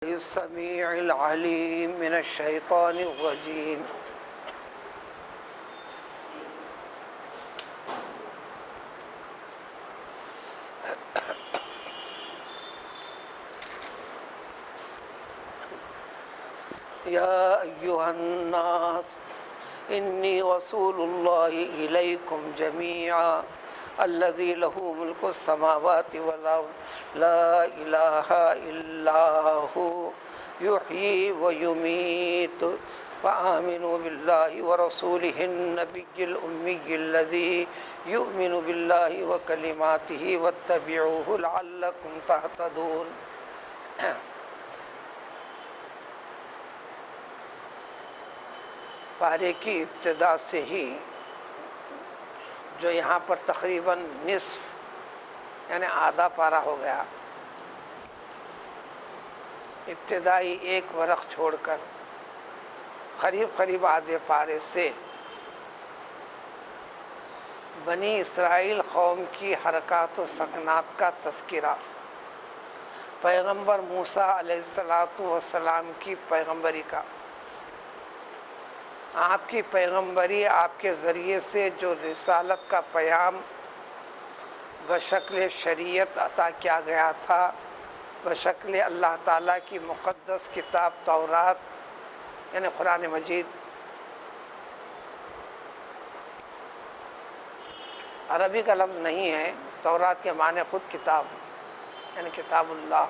السميع العليم من الشيطان الرجيم يا أيها الناس إني رسول الله إليكم جميعا الذي له ملك السماوات والأرض لا إله إلا هو يحيي ويميت فآمنوا بالله ورسوله النبي الأمي الذي يؤمن بالله وكلماته واتبعوه لعلكم تهتدون۔ پارے کی ابتدا سے ہی جو یہاں پر تقریباً نصف یعنی آدھا پارہ ہو گیا، ابتدائی ایک ورق چھوڑ کر قریب آدھے پارے سے بنی اسرائیل قوم کی حرکات و سکنات کا تذکرہ، پیغمبر موسیٰ علیہ السلام کی پیغمبری کا، آپ کی پیغمبری، آپ کے ذریعے سے جو رسالت کا پیام بشکل شریعت عطا کیا گیا تھا، بشکل اللہ تعالیٰ کی مقدس کتاب تورات یعنی قرآن مجید، عربی کا لفظ نہیں ہے، تورات کے معنی خود کتاب یعنی کتاب اللہ،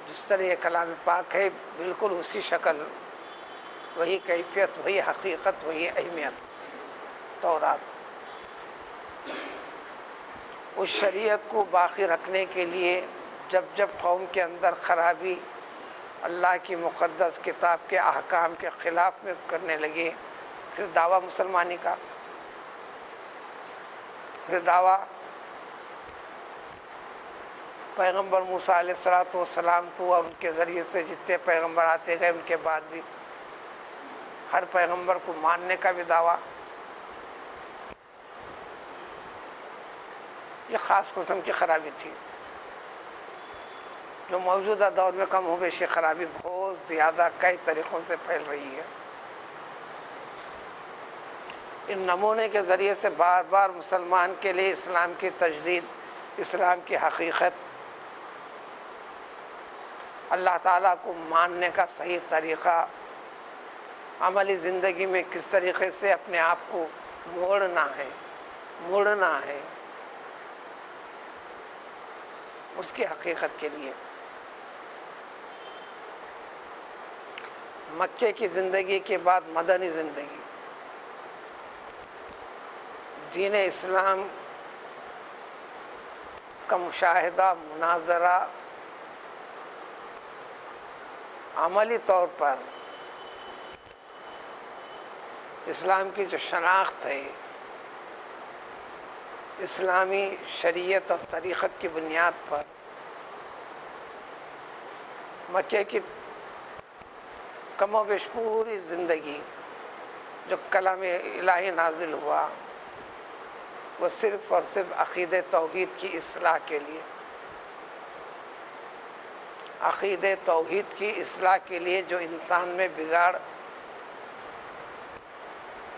جس طرح یہ کلام پاک ہے بالکل اسی شکل، وہی کیفیت، وہی حقیقت، وہی اہمیت تورات۔ اس شریعت کو باقی رکھنے کے لیے جب قوم کے اندر خرابی اللہ کی مقدس کتاب کے احکام کے خلاف میں کرنے لگے، پھر دعویٰ مسلمانی کا، پھر دعویٰ پیغمبر موسیٰ علیہ السلام کو اور ان کے ذریعے سے جتنے پیغمبر آتے گئے ان کے بعد بھی ہر پیغمبر کو ماننے کا بھی دعویٰ، یہ خاص قسم کی خرابی تھی جو موجودہ دور میں کم و بیش خرابی بہت زیادہ کئی طریقوں سے پھیل رہی ہے۔ ان نمونے کے ذریعے سے بار بار مسلمان کے لیے اسلام کی تجدید، اسلام کی حقیقت، اللہ تعالیٰ کو ماننے کا صحیح طریقہ، عملی زندگی میں کس طریقے سے اپنے آپ کو موڑنا ہے اس کی حقیقت کے لیے۔ مکے کی زندگی کے بعد مدنی زندگی، دین اسلام کا مشاہدہ، مناظرہ، عملی طور پر اسلام کی جو شناخت ہے، اسلامی شریعت اور طریقت کی بنیاد پر مکے کی کم و بیش پوری زندگی جو کلام الہی نازل ہوا وہ صرف اور صرف عقید توحید کی اصلاح کے لیے، عقید توحید کی اصلاح کے لیے، جو انسان میں بگاڑ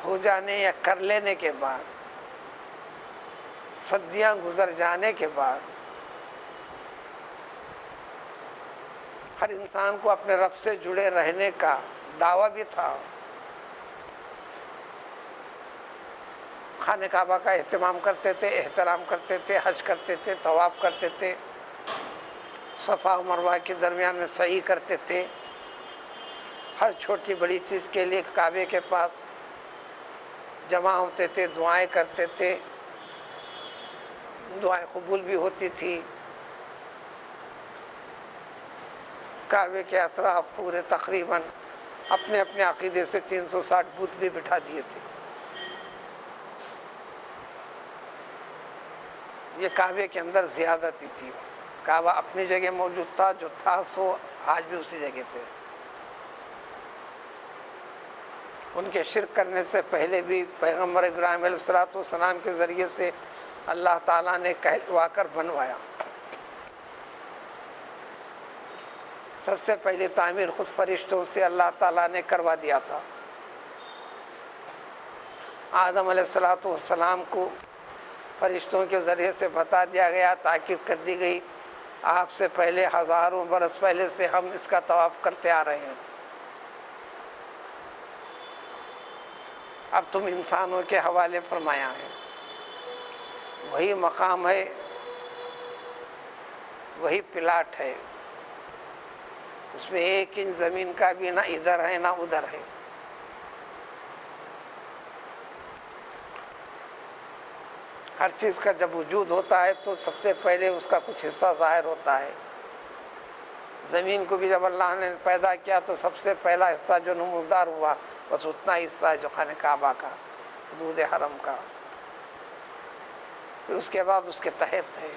ہو جانے یا کر لینے کے بعد، صدیاں گزر جانے کے بعد ہر انسان کو اپنے رب سے جڑے رہنے کا دعویٰ بھی تھا، خانہ کعبہ کا اہتمام کرتے تھے، احترام کرتے تھے، حج کرتے تھے، طواف کرتے تھے، صفا و مروہ کے درمیان میں سعی کرتے تھے، ہر چھوٹی بڑی چیز کے لیے کعبے کے پاس جمع ہوتے تھے، دعائیں کرتے تھے، دعائیں قبول بھی ہوتی تھی۔ کعبے کے اطراف پورے تقریباً اپنے اپنے عقیدے سے 360 بت بھی بٹھا دیے تھے۔ یہ کعبے کے اندر زیادتی تھی، کعبہ اپنی جگہ موجود تھا، جو تھا سو آج بھی اسی جگہ پہ۔ ان کے شرک کرنے سے پہلے بھی پیغمبر ابراہیم علیہ السلام کے ذریعے سے اللہ تعالیٰ نے کہلوا کر بنوایا۔ سب سے پہلی تعمیر خود فرشتوں سے اللہ تعالیٰ نے کروا دیا تھا۔ آدم علیہ السلام کو فرشتوں کے ذریعے سے بتا دیا گیا، تاکید کر دی گئی، آپ سے پہلے ہزاروں برس پہلے سے ہم اس کا طواف کرتے آ رہے ہیں، اب تم انسانوں کے حوالے فرمایا ہے۔ وہی مقام ہے، وہی پلاٹ ہے، اس میں 1 انچ زمین کا بھی نہ ادھر ہے نہ ادھر ہے۔ ہر چیز کا جب وجود ہوتا ہے تو سب سے پہلے اس کا کچھ حصہ ظاہر ہوتا ہے۔ زمین کو بھی جب اللہ نے پیدا کیا تو سب سے پہلا حصہ جو نمودار ہوا بس اتنا حصہ ہے جو خانہ کعبہ کا، حدود حرم کا، پھر اس کے بعد اس کے تحت ہے۔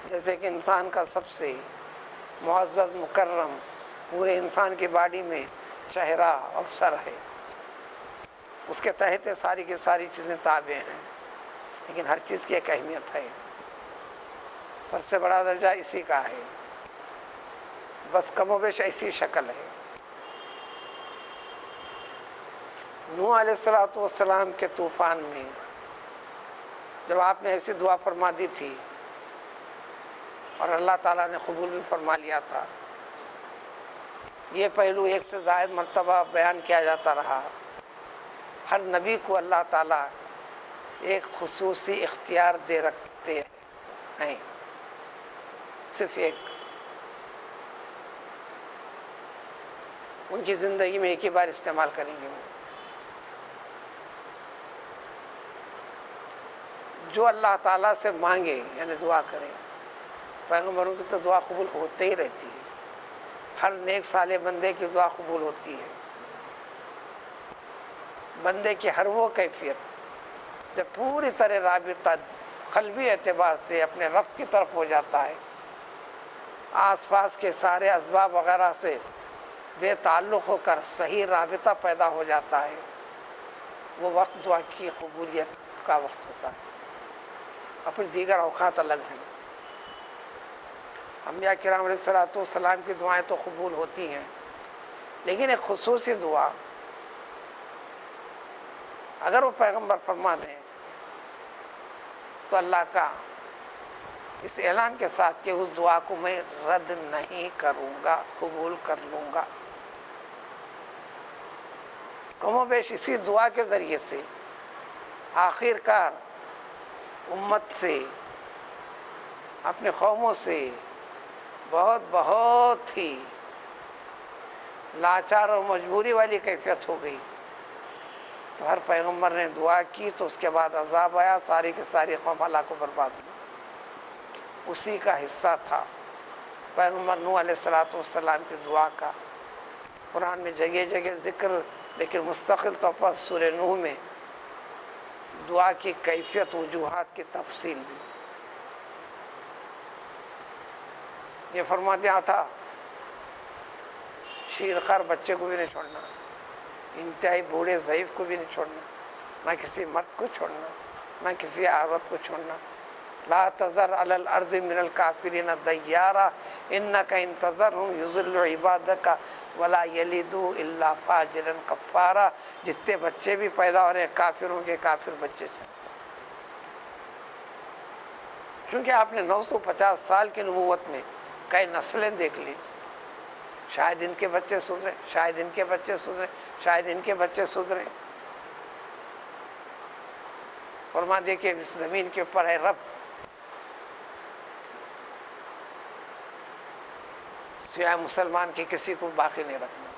جیسے کہ انسان کا سب سے معزز مکرم پورے انسان کی باڈی میں چہرہ اور سر ہے، اس کے تحت ساری کی ساری چیزیں تابع ہیں، لیکن ہر چیز کی ایک اہمیت ہے۔ سب سے بڑا درجہ اسی کا ہے، بس کم و بیش ایسی شکل ہے۔ نوح علیہ السلام کے طوفان میں جب آپ نے ایسی دعا فرما دی تھی اور اللہ تعالیٰ نے قبول بھی فرما لیا تھا، یہ پہلو 1 سے زائد مرتبہ بیان کیا جاتا رہا۔ ہر نبی کو اللہ تعالیٰ ایک خصوصی اختیار دے رکھتے ہیں، صرف ایک، ان کی زندگی میں ایک ہی بار استعمال کریں گے وہ، جو اللہ تعالیٰ سے مانگے یعنی دعا کریں۔ پیغمبروں کی تو دعا قبول ہوتے ہی رہتی ہے، ہر نیک صالح بندے کی دعا قبول ہوتی ہے۔ بندے کی ہر وہ کیفیت جب پوری طرح رابطہ قلبی اعتبار سے اپنے رب کی طرف ہو جاتا ہے، آس پاس کے سارے اسباب وغیرہ سے بے تعلق ہو کر صحیح رابطہ پیدا ہو جاتا ہے، وہ وقت دعا کی قبولیت کا وقت ہوتا ہے۔ اور پھر دیگر اوقات الگ ہیں۔ انبیاء کرام علیہ السلام کی دعائیں تو قبول ہوتی ہیں، لیکن ایک خصوصی دعا اگر وہ پیغمبر فرما دیں تو اللہ کا اس اعلان کے ساتھ کہ اس دعا کو میں رد نہیں کروں گا، قبول کر لوں گا۔ کم و بیش اسی دعا کے ذریعے سے آخر کار امت سے، اپنے قوموں سے بہت ہی لاچار اور مجبوری والی کیفیت ہو گئی، تو ہر پیغمبر نے دعا کی تو اس کے بعد عذاب آیا، ساری کی ساری قوم ہلاک و برباد ہوئی۔ اسی کا حصہ تھا پیغمبر نوح علیہ السلام کی دعا کا۔ قرآن میں جگہ جگہ ذکر، لیکن مستقل طور پر سورہ نوح میں دعا کی کیفیت، وجوہات کی تفصیل بھی۔ یہ فرما دیا تھا شیرخوار بچے کو بھی نہیں چھوڑنا، انتہائی بوڑھے ضعیف کو بھی نہیں چھوڑنا، نہ کسی مرد کو چھوڑنا، نہ کسی عورت کو چھوڑنا۔ لا تذر علی الارض من الکافرین دیارا انک ان تذرهم یضلوا عبادک ولا یلدوا الا فاجرا کفارا۔ جتنے بچے بھی پیدا ہو رہے ہیں کافروں کے کافر بچے ہیں، چونکہ آپ نے 950 سال کی نبوت میں کئی نسلیں دیکھ لی، شاید ان کے بچے سدھریں، شاید ان کے بچے سدھریں، شاید ان کے بچے سدھریں۔ فرما دے کہ اس زمین کے اوپر ہے رب، سوائے مسلمان کی کسی کو باقی نہیں رکھنا۔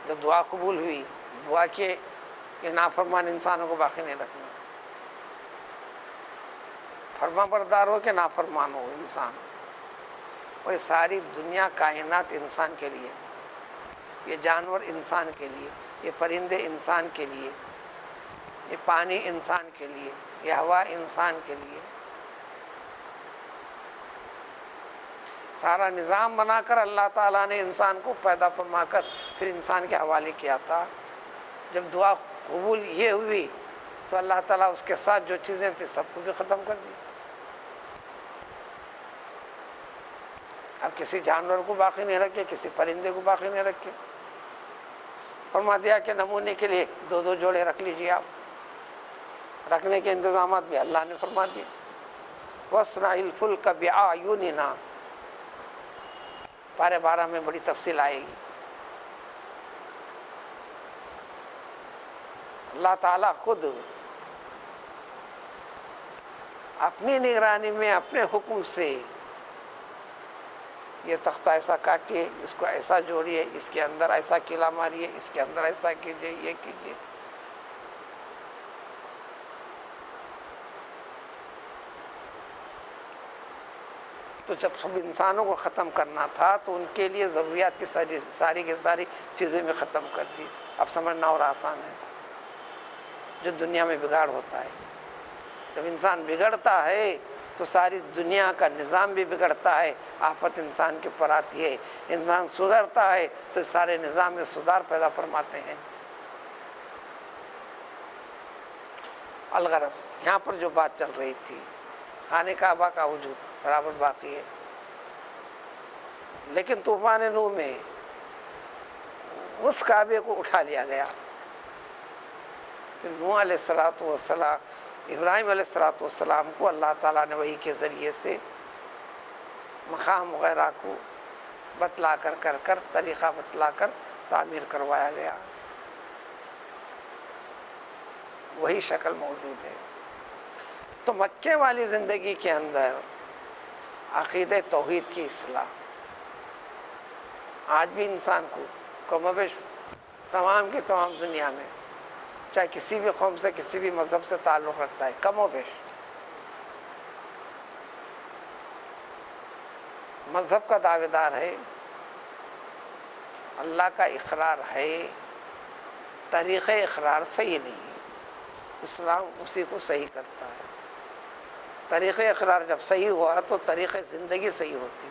جب دعا قبول ہوئی، دعا کے یہ نافرمان انسانوں کو باقی نہیں رکھنا، فرما بردار ہو کہ نافرمان ہو انسان، اور یہ ساری دنیا کائنات انسان کے لیے، یہ جانور انسان کے لیے، یہ پرندے انسان کے لیے، یہ پانی انسان کے لیے، یہ ہوا انسان کے لیے، سارا نظام بنا کر اللہ تعالیٰ نے انسان کو پیدا فرما کر پھر انسان کے حوالے کیا تھا۔ جب دعا قبول یہ ہوئی تو اللہ تعالیٰ اس کے ساتھ جو چیزیں تھیں سب کو بھی ختم کر دی۔ اب کسی جانور کو باقی نہیں رکھے، کسی پرندے کو باقی نہیں رکھے، فرما دیا کہ نمونے کے لیے 2 جوڑے رکھ لیجیے آپ، رکھنے کے انتظامات بھی اللہ نے فرما دیے۔ وَاصْنَعِ الْفُلْكَ بِأَعْيُنِنَا، پارے 12 میں بڑی تفصیل آئے گی۔ اللہ تعالیٰ خود اپنی نگرانی میں اپنے حکم سے یہ تختہ ایسا کاٹیے، اس کو ایسا جوڑیے، اس کے اندر ایسا کیلا ماریے، اس کے اندر ایسا کیجیے، یہ کیجیے۔ تو جب سب انسانوں کو ختم کرنا تھا تو ان کے لیے ضروریات کی ساری کی ساری چیزیں میں ختم کر دی۔ اب سمجھنا اور آسان ہے۔ جو دنیا میں بگاڑ ہوتا ہے، جب انسان بگڑتا ہے تو ساری دنیا کا نظام بھی بگڑتا ہے، آفت انسان کے اوپر آتی ہے۔ انسان سدھرتا ہے تو سارے نظام میں سدھار پیدا فرماتے ہیں۔ الغرض یہاں پر جو بات چل رہی تھی، خانہ کعبہ کا وجود برابر باقی ہے، لیکن طوفان نوح میں اس کعبے کو اٹھا لیا گیا۔ نوح علیہ السلام، ابراہیم علیہ السلام کو اللہ تعالیٰ نے وحی کے ذریعے سے مقام وغیرہ کو بتلا کر طریقہ بتلا کر تعمیر کروایا گیا۔ وہی شکل موجود ہے۔ تو مکے والی زندگی کے اندر عقیدہ توحید کی اصلاح آج بھی انسان کو کم و بیش تمام کی تمام دنیا میں، چاہے کسی بھی قوم سے کسی بھی مذہب سے تعلق رکھتا ہے، کم و بیش مذہب کا دعوے دار ہے، اللہ کا اقرار ہے، طریقہ اقرار صحیح نہیں ہے، اسلام اسی کو صحیح کرتا ہے۔ طریقہ اقرار جب صحیح ہوا تو طریقہ زندگی صحیح ہوتی،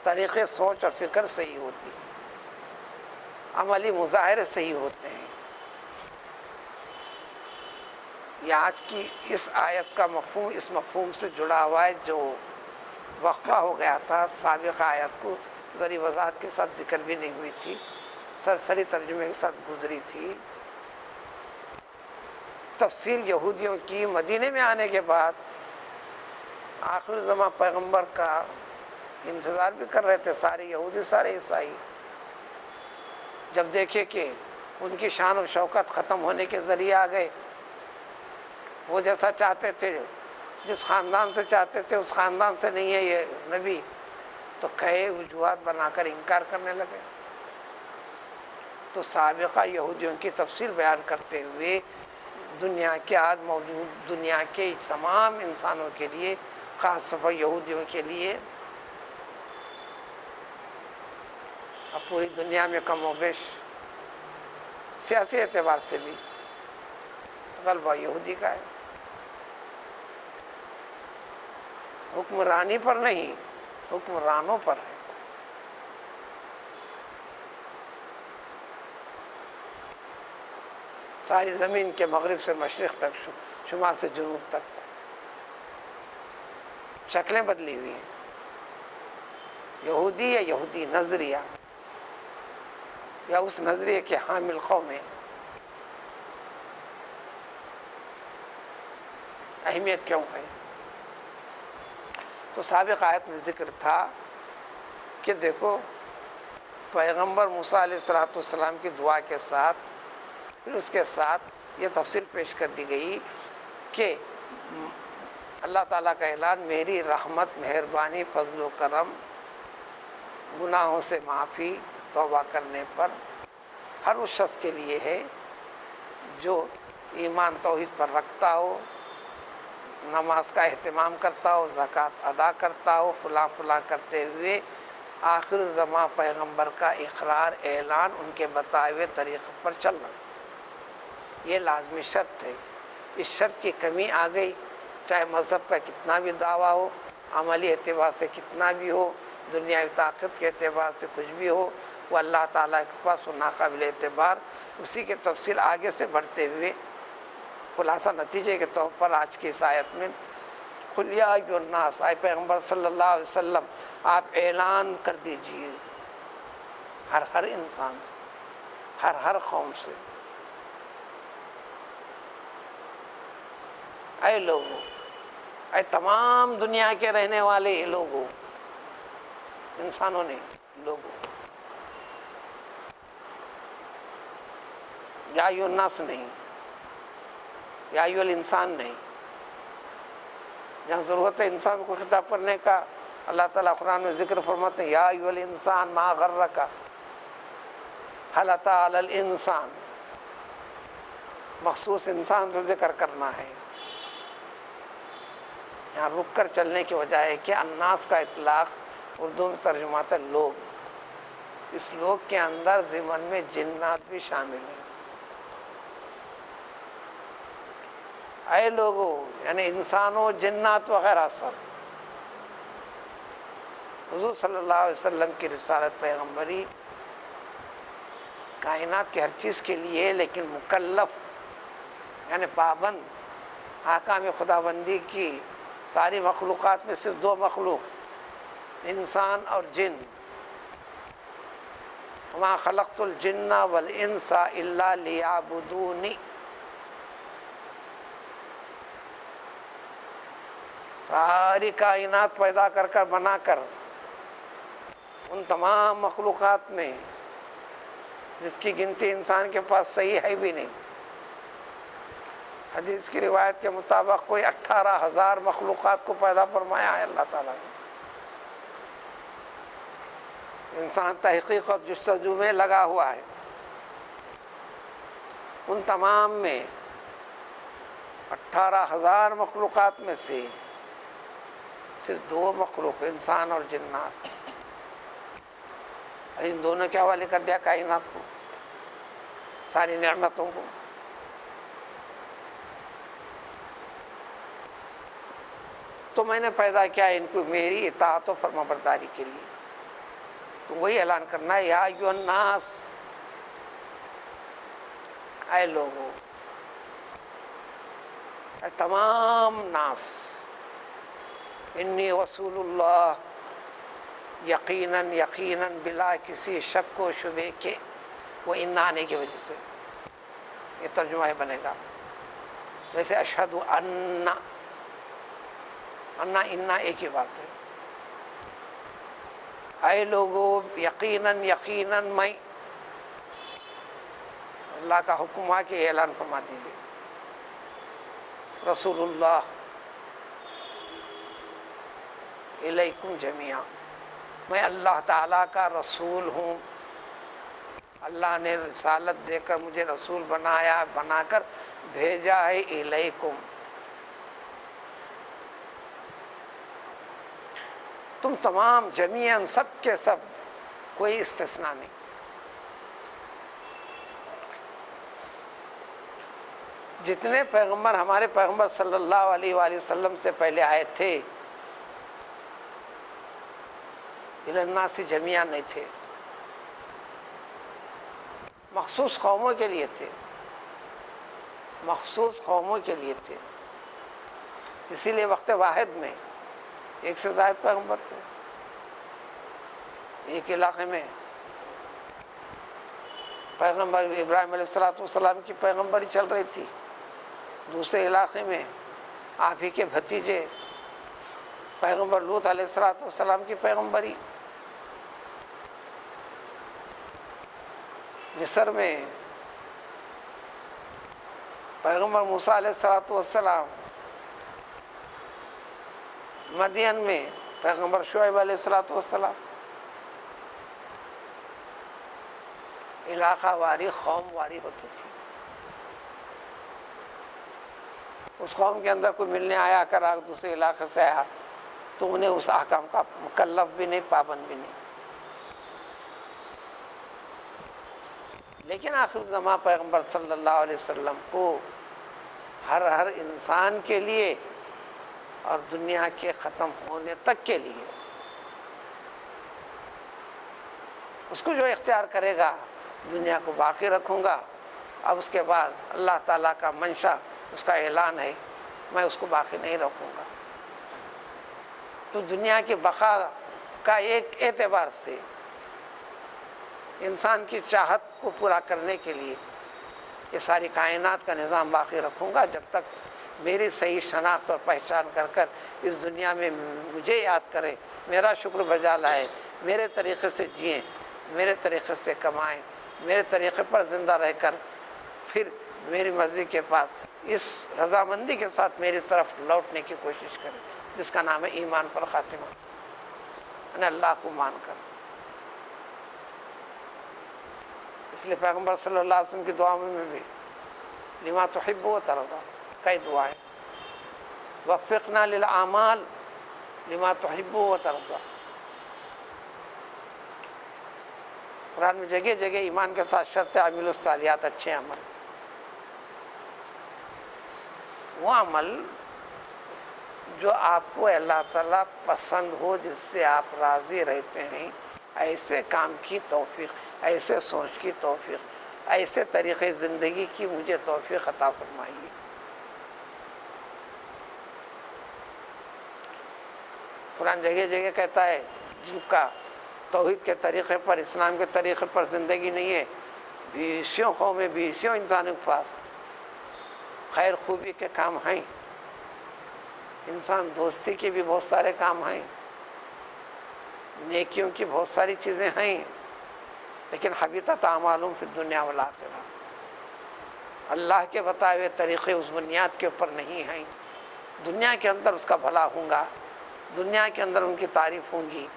طریقے سوچ اور فکر صحیح ہوتی، عملی مظاہرے صحیح ہوتے ہیں۔ یہ آج کی اس آیت کا مفہوم اس مفہوم سے جڑا ہوا ہے جو وقفہ ہو گیا تھا، سابقہ آیت کو ذری وضاحت کے ساتھ ذکر بھی نہیں ہوئی تھی، سرسری ترجمے کے ساتھ گزری تھی۔ تفصیل یہودیوں کی مدینے میں آنے کے بعد آخر زمان پیغمبر کا انتظار بھی کر رہے تھے سارے یہودی سارے عیسائی۔ جب دیکھے کہ ان کی شان و شوکت ختم ہونے کے ذریعے آ گئے، وہ جیسا چاہتے تھے، جس خاندان سے چاہتے تھے اس خاندان سے نہیں ہے یہ نبی، تو کئی وجوہات بنا کر انکار کرنے لگے۔ تو سابقہ یہودیوں کی تفصیل بیان کرتے ہوئے دنیا کے آج موجود دنیا کے تمام انسانوں کے لیے، خاص طور پر یہودیوں کے لیے، اب پوری دنیا میں کم و بیش سیاسی اعتبار سے بھی غلبہ یہودی کا ہے۔ حکمرانی پر نہیں، حکمرانوں پر ہے۔ ساری زمین کے مغرب سے مشرق تک، شمال سے جنوب تک شکلیں بدلی ہوئی ہیں۔ یہودی یا یہودی نظریہ یا اس نظریے کے حامل قومیں اہمیت کیوں ہے؟ تو سابق آیت میں ذکر تھا کہ دیکھو پیغمبر موسیٰ علیہ السلام کی دعا کے ساتھ پھر اس کے ساتھ یہ تفصیل پیش کر دی گئی کہ اللہ تعالیٰ کا اعلان، میری رحمت، مہربانی، فضل و کرم، گناہوں سے معافی توبہ کرنے پر ہر اس شخص کے لیے ہے جو ایمان توحید پر رکھتا ہو، نماز کا اہتمام کرتا ہو، زکوٰۃ ادا کرتا ہو، فلاں فلاں کرتے ہوئے آخر زمان پیغمبر کا اقرار، اعلان، ان کے بتائے ہوئے طریقے پر چلنا، یہ لازمی شرط ہے۔ اس شرط کی کمی آ گئی، چاہے مذہب کا کتنا بھی دعویٰ ہو، عملی اعتبار سے کتنا بھی ہو، دنیاوی طاقت کے اعتبار سے کچھ بھی ہو، وہ اللہ تعالیٰ کے پاس وہ ناقابل اعتبار۔ اسی کے تفصیل آگے سے بڑھتے ہوئے خلاصہ نتیجے کے طور پر آج کی اس آیت میں قل یا ایھا الناس، اے پیغمبر صلی اللہ علیہ وسلم آپ اعلان کر دیجئے ہر انسان سے، ہر قوم سے، اے لوگوں، اے تمام دنیا کے رہنے والے لوگوں، انسانوں نے، لوگوں، یا ایھا الناس نہیں، یا ایھا الانسان نہیں، جہاں ضرورت ہے انسان کو خطاب کرنے کا اللہ تعالیٰ قرآن میں ذکر فرماتے ہیں، یا ایھا الانسان ما غرک هل اتى علی الانسان، مخصوص انسان سے ذکر کرنا ہے، یہاں رک کر چلنے کی وجہ ہے کہ الناس کا اطلاق اردو میں ترجمہ ہے لوگ، اس لوگ کے اندر ضمن میں جنات بھی شامل ہیں، اے لوگوں یعنی انسانوں، جنات وغیرہ سب، حضور صلی اللہ علیہ وسلم کی رسالت پیغمبری کائنات کی ہر چیز کے لیے، لیکن مکلف یعنی پابند احکام خداوندی کی ساری مخلوقات میں صرف دو مخلوق، انسان اور جن، وما خلقت الجن والانس الا لیعبدون، ساری کائنات پیدا کر بنا کر ان تمام مخلوقات میں جس کی گنتی انسان کے پاس صحیح ہے بھی نہیں، حدیث کی روایت کے مطابق کوئی 18,000 مخلوقات کو پیدا فرمایا ہے اللہ تعالیٰ نے، انسان تحقیق اور جستجو میں لگا ہوا ہے، ان تمام میں 18,000 مخلوقات میں سے صرف دو مخلوق، انسان اور جنات، ان دونوں کے حوالے کر دیا کائنات کو، ساری نعمتوں کو، تو میں نے پیدا کیا ان کو میری اطاعت و فرمانبرداری کے لیے، تو وہی اعلان کرنا ہے، یا ایھا الناس، اے لوگوں، اے تمام ناس، انی رسول اللہ، یقیناً بلا کسی شک و شبے کے، وہ ان آنے کی وجہ سے یہ ترجمہ بنے گا، ویسے اشہد ان ایک ہی بات ہے، اے لوگوں یقیناً میں، اللہ کا حکم آ کے اعلان فرما دیجیے، رسول اللہ الیکم جمیعا، میں اللہ تعالیٰ کا رسول ہوں، اللہ نے رسالت دے کر مجھے رسول بنا کر بھیجا ہے، الیکم، تم تمام جمیعاً، سب کے سب، کوئی استثناء نہیں، جتنے پیغمبر ہمارے پیغمبر صلی اللہ علیہ وآلہ وسلم سے پہلے آئے تھے، الی الناس جمیعاً نہیں تھے، مخصوص قوموں کے لیے تھے، مخصوص قوموں کے لیے تھے، اسی لیے وقت واحد میں ایک سے زائد پیغمبر تھے، ایک علاقے میں پیغمبر ابراہیم علیہ السلام کی پیغمبری چل رہی تھی، دوسرے علاقے میں آپ ہی کے بھتیجے پیغمبر لوط علیہ السلام کی پیغمبری، مصر میں پیغمبر موسیٰ علیہ السلام، مدین میں پیغمبر شعیب علیہ السلام، علاقہ واری، قوم واری ہوتی تھی، اس قوم کے اندر کوئی ملنے آیا کر دوسرے علاقے سے آیا تو انہیں اس احکام کا مکلف بھی نہیں، پابند بھی نہیں، لیکن آخر زمان پیغمبر صلی اللہ علیہ وسلم کو ہر انسان کے لیے اور دنیا کے ختم ہونے تک کے لیے، اس کو جو اختیار کرے گا دنیا کو باقی رکھوں گا، اب اس کے بعد اللہ تعالیٰ کا منشا، اس کا اعلان ہے، میں اس کو باقی نہیں رکھوں گا، تو دنیا کی بقا کا ایک اعتبار سے انسان کی چاہت کو پورا کرنے کے لیے یہ ساری کائنات کا نظام باقی رکھوں گا جب تک میری صحیح شناخت اور پہچان کر اس دنیا میں مجھے یاد کریں، میرا شکر بجا لائے، میرے طریقے سے جئیں، میرے طریقے سے کمائیں، میرے طریقے پر زندہ رہ کر پھر میری مرضی کے پاس اس رضامندی کے ساتھ میری طرف لوٹنے کی کوشش کریں، جس کا نام ہے ایمان پر خاتمہ، یعنی اللہ کو مان کر۔ اس لیے پیغمبر صلی اللہ علیہ وسلم کی دعاؤں میں بھی لما تحب و ترضى کئی دعائیں، وفقنا للأعمال لما تحب و ترضى۔ قرآن میں جگہ جگہ ایمان کے ساتھ شرط عامل الصالحات، اچھے عمل، وہ عمل جو آپ کو اللہ تعالیٰ پسند ہو، جس سے آپ راضی رہتے ہیں، ایسے کام کی توفیق، ایسے سوچ کی توفیق، ایسے طریقے زندگی کی مجھے توفیق عطا فرمائیے۔ قرآن جگہ جگہ کہتا ہے جن کا توحید کے طریقے پر، اسلام کے طریقے پر زندگی نہیں ہے، بیسیوں قومیں، بیسیوں انسانوں کے پاس خیر خوبی کے کام ہیں، انسان دوستی کے بھی بہت سارے کام ہیں، نیکیوں کی بہت ساری چیزیں ہیں، لیکن حبیطت اعمالهم فی الدنیا والآخرہ، اللہ کے بتائے ہوئے طریقے اس بنیاد کے اوپر نہیں ہیں۔ دنیا کے اندر اس کا بھلا ہوں گا، دنیا کے اندر ان کی تعریف ہوں گی،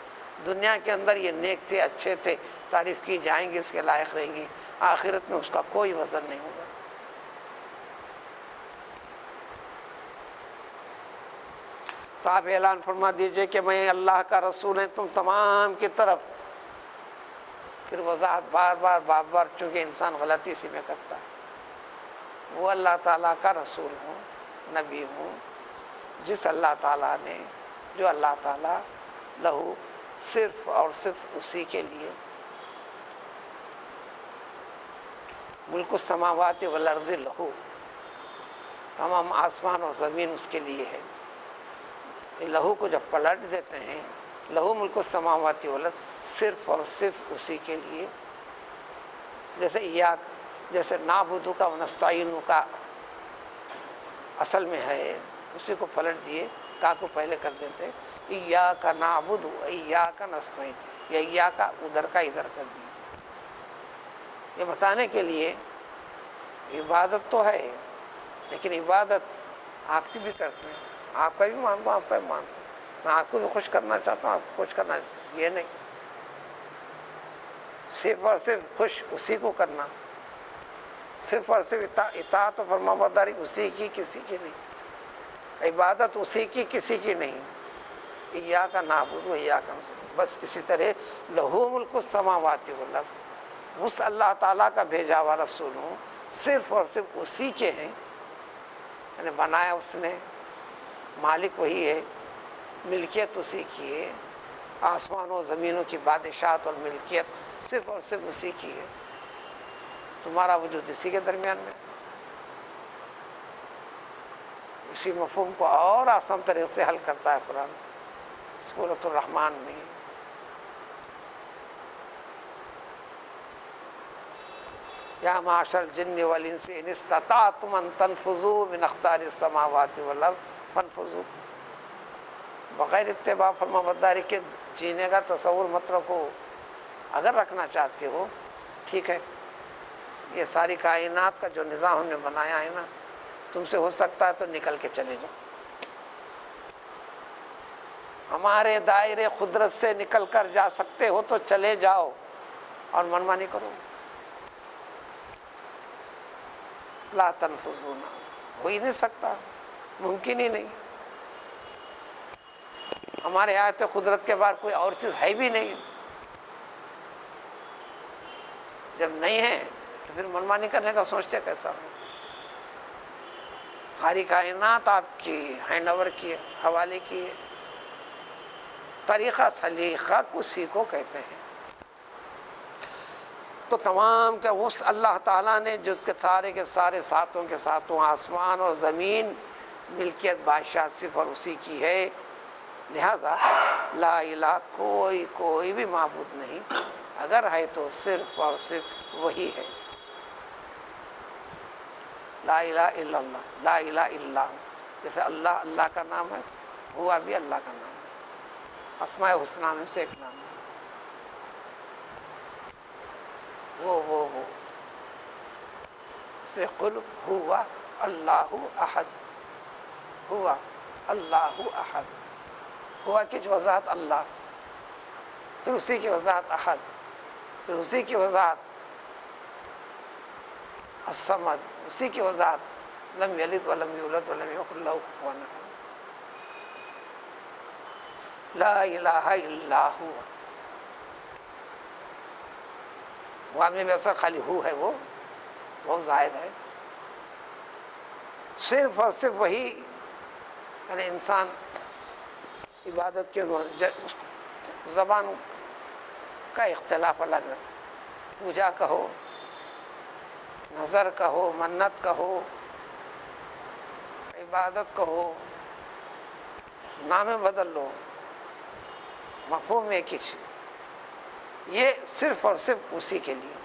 دنیا کے اندر یہ نیک تھے، اچھے تھے، تعریف کی جائیں گی، اس کے لائق رہیں گی، آخرت میں اس کا کوئی وزن نہیں ہوگا۔ تو آپ اعلان فرما دیجئے کہ میں اللہ کا رسول ہیں تم تمام کی طرف۔ پھر وضاحت بار بار چونکہ انسان غلطی اسی میں کرتا ہے، وہ اللہ تعالیٰ کا رسول ہوں، نبی ہوں، جس اللہ تعالیٰ نے، جو اللہ تعالیٰ لہو صرف اور صرف اسی کے لیے ملک السماوات والارض لہو، تمام آسمان اور زمین اس کے لیے ہے۔ لہو کو جب پلٹ دیتے ہیں، لہو ملک السماوات والارض، صرف اور صرف اسی کے لیے، جیسے نعبدو کا ونستعینو کا اصل میں ہے، اسی کو پلٹ دیے، کا کو پہلے کر دیتے، ایاک نعبد و ایاک نستعین، یا ایاک ادھر کا ادھر کر دیا، یہ بتانے کے لیے عبادت تو ہے، لیکن عبادت آپ کی بھی کرتے ہیں، آپ کا بھی مانتا ہوں، آپ کا بھی مانتا ہوں، میں آپ کو بھی خوش کرنا چاہتا ہوں، آپ کو خوش کرنا چاہتا ہوں، یہ نہیں، صرف اور صرف خوش اسی کو کرنا، صرف اور صرف اطاعت و فرما برداری اسی کی، کسی کی نہیں، عبادت اسی کی، کسی کی نہیں، ایاک نعبد و ایاک نستعین، بس اسی طرح لہو ملک السماوات والارض، اس اللہ تعالیٰ کا بھیجا ہوا رسول ہوں، صرف اور صرف اسی کے ہیں، یعنی بنایا اس نے، مالک وہی ہے، ملکیت اسی کی ہے، آسمانوں و زمینوں کی بادشاہت اور ملکیت صرف اور صرف اسی کی ہے، تمہارا وجود اسی کے درمیان میں۔ اسی مفہوم کو اور آسان طریقے سے حل کرتا ہے قرآن سورۃ الرحمن میں، یا معاشر الجن والانس ان استطعتم ان تنفذوا من اقطار السماوات والارض فانفذوا، بغیر اتباع فرما برداری کے جینے کا تصور مت رکھو، اگر رکھنا چاہتے ہو ٹھیک ہے، یہ ساری کائنات کا جو نظام ہم نے بنایا ہے نا، تم سے ہو سکتا ہے تو نکل کے چلے جاؤ، ہمارے دائرے قدرت سے نکل کر جا سکتے ہو تو چلے جاؤ، اور منمانی کرو، لا تنفذون، ہو ہی نہیں سکتا، ممکن ہی نہیں، ہمارے آیت قدرت کے بعد کوئی اور چیز ہے بھی نہیں، جب نہیں ہے تو پھر منمانی کرنے کا سوچتے کیسا ہو؟ ساری کائنات آپ کی ہینڈ اوور کی ہے، حوالے کی ہے، طریقہ سلیقہ اسی کو کہتے ہیں۔ تو تمام کا اس اللہ تعالیٰ نے جس کے سارے ساتوں کے ساتوں آسمان اور زمین ملکیت بادشاہ صرف اور اسی کی ہے، لہذا لا الہ کوئی بھی معبود نہیں، اگر ہے تو صرف اور صرف وہی ہے۔ لا الہ الا اللہ، لا الہ الا ہوں، جیسے اللہ اللہ کا نام ہے، ہوا بھی اللہ کا نام ہے، اسماء الحسنی میں سے ایک نام ہے، وہ سے قل ہوا اللہ احد، ہوا اللہ احد، ہوا کی وضاحت اللہ، پھر اسی کی وضاحت احد، پھر اسی کی وضاحت الصمد، اسی کی وضاحت لم یلد ولم یولد ولم یکن لہ کفوا احد۔ لا الہ الا ہوا، وہاں میں اثر خالی ہو ہے، وہ بہت زائد ہے، صرف اور صرف وہی، یعنی انسان عبادت کے زبان کا اختلاف الگ ہے، پوجا کہو، نظر کہو، منت کہو، عبادت کہو، نام بدل لو، مفہوم ایک ہی چیز، یہ صرف اور صرف اسی کے لیے،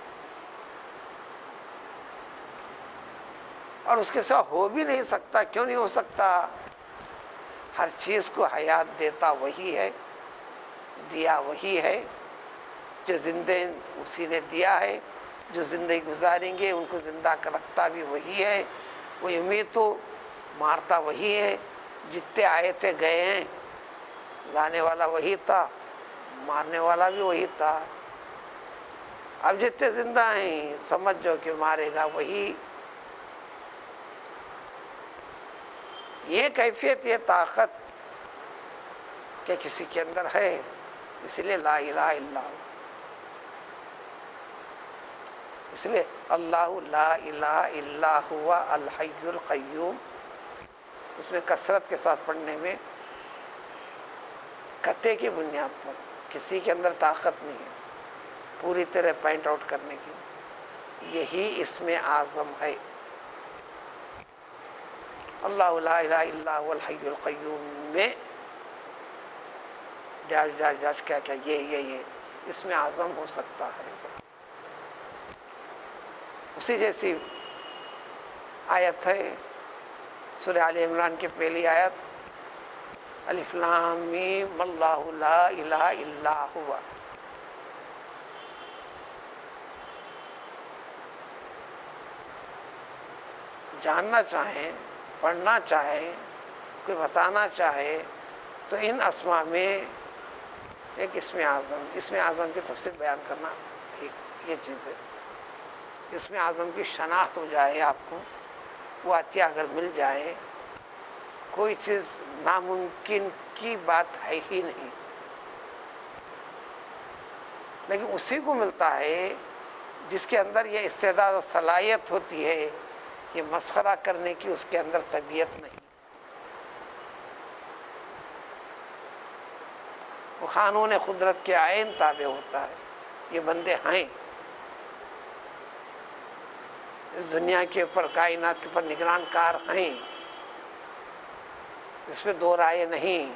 اور اس کے سوا ہو بھی نہیں سکتا۔ کیوں نہیں ہو سکتا؟ ہر چیز کو حیات دیتا وہی ہے، دیا وہی ہے، جو زندے اسی نے دیا ہے، جو زندگی گزاریں گے ان کو زندہ رکھتا بھی وہی ہے، وہ امید تو مارتا وہی ہے، جتنے آئے تھے گئے ہیں، لانے والا وہی تھا، مارنے والا بھی وہی تھا، اب جتنے زندہ ہیں سمجھ جو کہ مارے گا وہی۔ یہ کیفیت، یہ طاقت کہ کسی کے اندر ہے، اس لیے لا الہ الا اللہ، اس لیے اللہ لا الہ الا ہوا الحی القیوم، اس میں کثرت کے ساتھ پڑھنے میں قطعے کی بنیاد پر، کسی کے اندر طاقت نہیں ہے پوری طرح پوائنٹ آؤٹ کرنے کی، یہی اسم اعظم ہے۔ اللہ لا الہ الا هو الحی القیوم میں ڈاش کیا یہ اسم اعظم ہو سکتا ہے۔ اسی جیسی آیت ہے سورہ آل عمران کی پہلی آیت، الف لام میم اللہ لا الہ الا ہوا۔ جاننا چاہیں، پڑھنا چاہیں، کوئی بتانا چاہے تو ان اسماء میں ایک اسم اعظم کی تفصیل بیان کرنا یہ چیز ہے۔ اسم اعظم کی شناخت ہو جائے آپ کو، وہ عطیہ اگر مل جائے، کوئی چیز ناممکن کی بات ہے ہی نہیں، لیکن اسی کو ملتا ہے جس کے اندر یہ استعداد و صلاحیت ہوتی ہے، یہ مسخرہ کرنے کی اس کے اندر طبیعت نہیں، وہ قانون قدرت کے عین تابع ہوتا ہے۔ یہ بندے ہیں، اس دنیا کے اوپر، کائنات کے اوپر نگران کار ہیں، اس میں دو رائے نہیں۔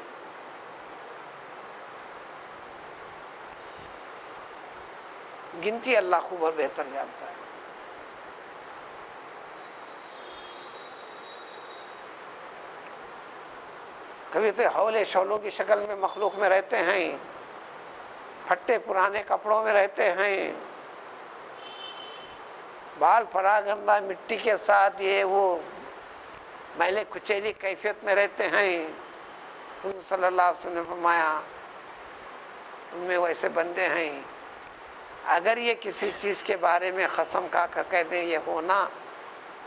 گنتی اللہ خوب اور بہتر جانتا ہے۔ کبھی تو حولے شولوں کی شکل میں مخلوق میں رہتے ہیں، پھٹے پرانے کپڑوں میں رہتے ہیں، بال پراگندہ مٹی کے ساتھ یہ وہ میلے کچیلی کیفیت میں رہتے ہیں۔ حضور صلی اللہ علیہ وسلم نے فرمایا ان میں ویسے بندے ہیں، اگر یہ کسی چیز کے بارے میں قسم کھا کر کہہ دیں یہ ہونا،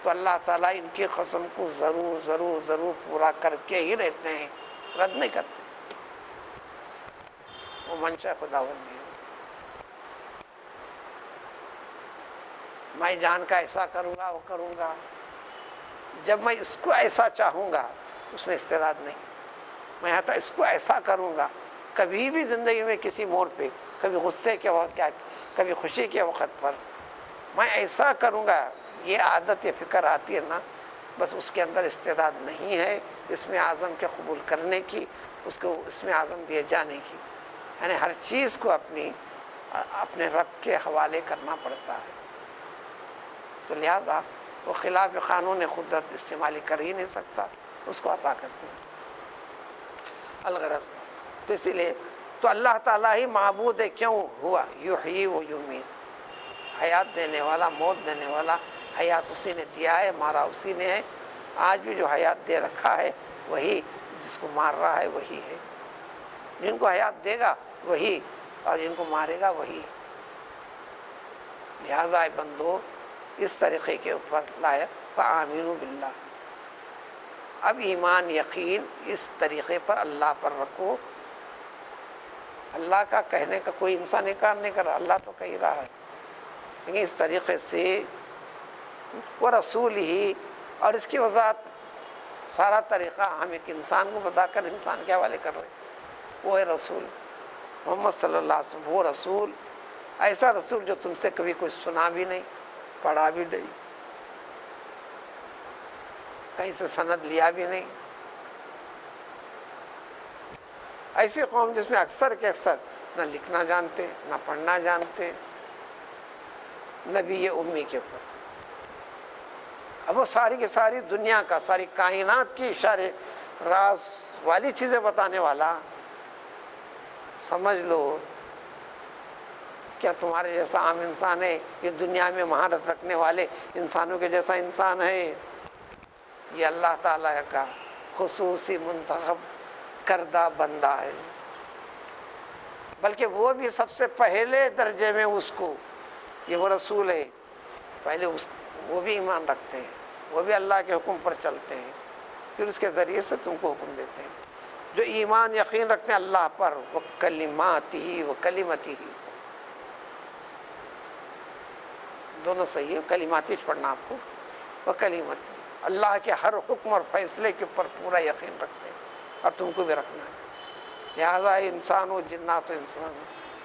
تو اللہ تعالیٰ ان کی قسم کو ضرور ضرور ضرور پورا کر کے ہی رہتے ہیں، رد نہیں کرتے، وہ منشا خداوندی ہے۔ میں جان کا ایسا کروں گا، وہ کروں گا، جب میں اس کو ایسا چاہوں گا اس میں استعداد نہیں، میں تو اس کو ایسا کروں گا۔ کبھی بھی زندگی میں کسی موڑ پہ، کبھی غصے کے وقت، کبھی خوشی کے وقت پر میں ایسا کروں گا، یہ عادت، یہ فکر آتی ہے نا، بس اس کے اندر استعداد نہیں ہے اسم اعظم کے قبول کرنے کی، اس کو اس میں اعظم دیے جانے کی، یعنی ہر چیز کو اپنے رب کے حوالے کرنا پڑتا ہے، تو لہذا وہ خلاف قانون قدرت استعمال کر ہی نہیں سکتا، اس کو عطا کرتے ہیں الغرض۔ تو اسی لیے تو اللہ تعالیٰ ہی معبود ہے، کیوں ہوا یحیی و یمیت، حیات دینے والا، موت دینے والا، حیات اسی نے دیا ہے، مارا اسی نے ہے، آج بھی جو حیات دے رکھا ہے وہی، جس کو مار رہا ہے وہی ہے، جن کو حیات دے گا وہی، اور جن کو مارے گا وہی۔ لہذا اے بندو اس طریقے کے اوپر لائے فآمنوا باللہ، اب ایمان یقین اس طریقے پر اللہ پر رکھو۔ اللہ کا کہنے کا کوئی انسان انکار نہیں کر رہا، اللہ تو کہہ رہا ہے، لیکن اس طریقے سے وہ رسول ہی، اور اس کی وضاحت سارا طریقہ ہم ایک انسان کو بتا کر انسان کے حوالے کر رہے ہیں، وہ ہے رسول محمد صلی اللہ علیہ وسلم، وہ رسول، ایسا رسول جو تم سے کبھی کوئی سنا بھی نہیں، پڑھا بھی نہیں، کہیں سے سند لیا بھی نہیں، ایسی قوم جس میں اکثر کے اکثر نہ لکھنا جانتے، نہ پڑھنا جانتے، نبی امی کے اوپر، اب وہ ساری کی ساری دنیا کا، ساری کائنات کی اشارے راز والی چیزیں بتانے والا، سمجھ لو کیا تمہارے جیسا عام انسان ہے، یہ دنیا میں مہارت رکھنے والے انسانوں کے جیسا انسان ہے؟ یہ اللہ تعالیٰ کا خصوصی منتخب کردہ بندہ ہے، بلکہ وہ بھی سب سے پہلے درجے میں اس کو، یہ وہ رسول ہے، پہلے وہ بھی ایمان رکھتے ہیں، وہ بھی اللہ کے حکم پر چلتے ہیں، پھر اس کے ذریعے سے تم کو حکم دیتے ہیں۔ جو ایمان یقین رکھتے ہیں اللہ پر، وہ کلماتی و کلمتی، دونوں صحیح ہے، کلماتی پڑھنا آپ کو، وہ کلمتی، اللہ کے ہر حکم اور فیصلے کے اوپر پورا یقین رکھتے ہیں، اور تم کو بھی رکھنا ہے۔ لہذا انسان و جنات و انسان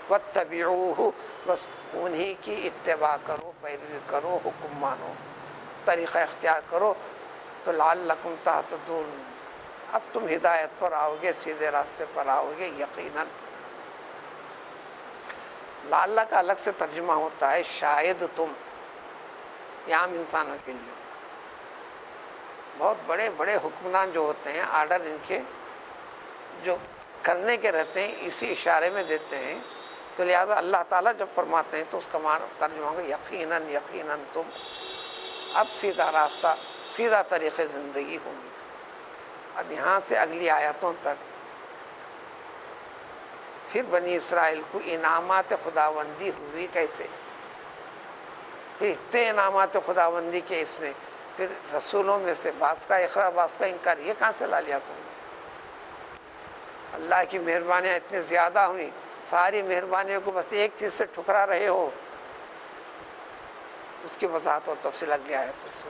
واتبعوہ، بس انہی کی اتباع کرو، پیروی کرو، حکم مانو، طریقہ اختیار کرو، تو لعلکم تہتدون، اب تم ہدایت پر آؤ گے، سیدھے راستے پر آؤ گے یقیناً۔ لعل کا الگ سے ترجمہ ہوتا ہے شاید تم، یہ عام انسانوں کے لیے، بہت بڑے بڑے حکمران جو ہوتے ہیں، آرڈر ان کے جو کرنے کے رہتے ہیں اسی اشارے میں دیتے ہیں، تو لہذا اللہ تعالیٰ جب فرماتے ہیں تو اس کا معنی ترجمہ ہوگا یقیناً یقیناً تم، اب سیدھا راستہ، سیدھا طریقے زندگی ہوگی۔ اب یہاں سے اگلی آیتوں تک پھر بنی اسرائیل کو انعامات خداوندی ہوئی کیسے، پھر اتنے انعامات خداوندی کے اس میں پھر رسولوں میں سے بعض کا اقرار بعض کا انکار، یہ کہاں سے لا لیا تم نے؟ اللہ کی مہربانیاں اتنی زیادہ ہوئیں، ساری مہربانیوں کو بس ایک چیز سے ٹھکرا رہے ہو، اس کی وضاحت اور تفصیل اگلی آیت سے۔